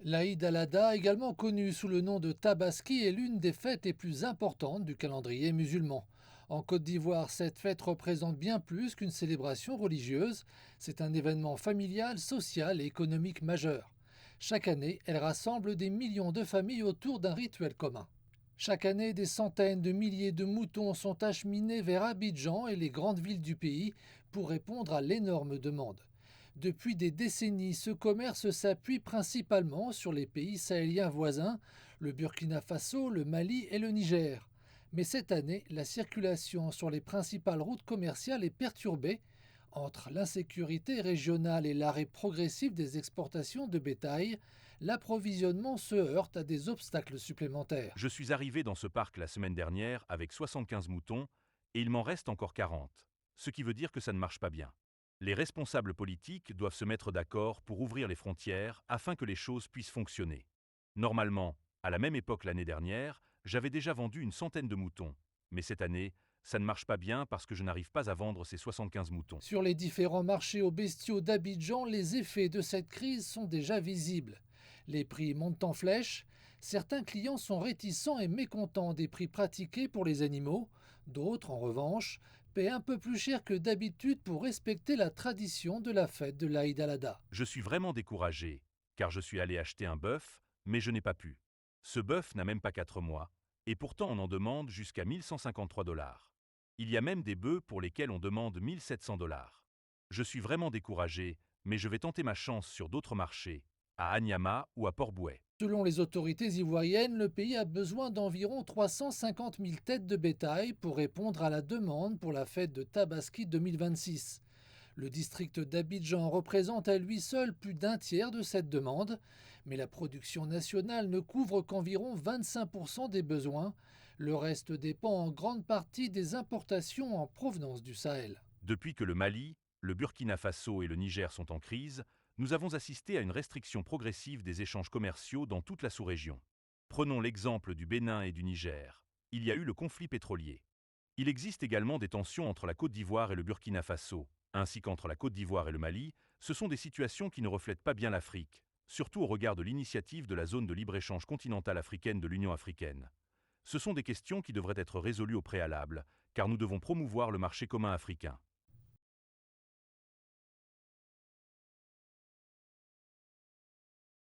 L'Aïd al-Adha, également connue sous le nom de Tabaski, est l'une des fêtes les plus importantes du calendrier musulman. En Côte d'Ivoire, cette fête représente bien plus qu'une célébration religieuse. C'est un événement familial, social et économique majeur. Chaque année, elle rassemble des millions de familles autour d'un rituel commun. Chaque année, des centaines de milliers de moutons sont acheminés vers Abidjan et les grandes villes du pays pour répondre à l'énorme demande. Depuis des décennies, ce commerce s'appuie principalement sur les pays sahéliens voisins, le Burkina Faso, le Mali et le Niger. Mais cette année, la circulation sur les principales routes commerciales est perturbée entre l'insécurité régionale et l'arrêt progressif des exportations de bétail. L'approvisionnement se heurte à des obstacles supplémentaires. Je suis arrivé dans ce parc la semaine dernière avec 75 moutons et il m'en reste encore 40, ce qui veut dire que ça ne marche pas bien. Les responsables politiques doivent se mettre d'accord pour ouvrir les frontières afin que les choses puissent fonctionner. Normalement, à la même époque l'année dernière, j'avais déjà vendu une centaine de moutons, mais cette année, ça ne marche pas bien parce que je n'arrive pas à vendre ces 75 moutons. Sur les différents marchés aux bestiaux d'Abidjan, les effets de cette crise sont déjà visibles. Les prix montent en flèche, certains clients sont réticents et mécontents des prix pratiqués pour les animaux, d'autres, en revanche, paient un peu plus cher que d'habitude pour respecter la tradition de la fête de l'Aïd al-Adha. Je suis vraiment découragé, car je suis allé acheter un bœuf, mais je n'ai pas pu. Ce bœuf n'a même pas 4 mois, et pourtant on en demande jusqu'à 1153 $. Il y a même des bœufs pour lesquels on demande 1700 $. Je suis vraiment découragé, mais je vais tenter ma chance sur d'autres marchés, à Anyama ou à Port-Bouët. Selon les autorités ivoiriennes, le pays a besoin d'environ 350 000 têtes de bétail pour répondre à la demande pour la fête de Tabaski 2026. Le district d'Abidjan représente à lui seul plus d'un tiers de cette demande, mais la production nationale ne couvre qu'environ 25% des besoins. Le reste dépend en grande partie des importations en provenance du Sahel. Depuis que le Mali, le Burkina Faso et le Niger sont en crise, nous avons assisté à une restriction progressive des échanges commerciaux dans toute la sous-région. Prenons l'exemple du Bénin et du Niger. Il y a eu le conflit pétrolier. Il existe également des tensions entre la Côte d'Ivoire et le Burkina Faso, ainsi qu'entre la Côte d'Ivoire et le Mali. Ce sont des situations qui ne reflètent pas bien l'Afrique, surtout au regard de l'initiative de la zone de libre-échange continentale africaine de l'Union africaine. Ce sont des questions qui devraient être résolues au préalable, car nous devons promouvoir le marché commun africain.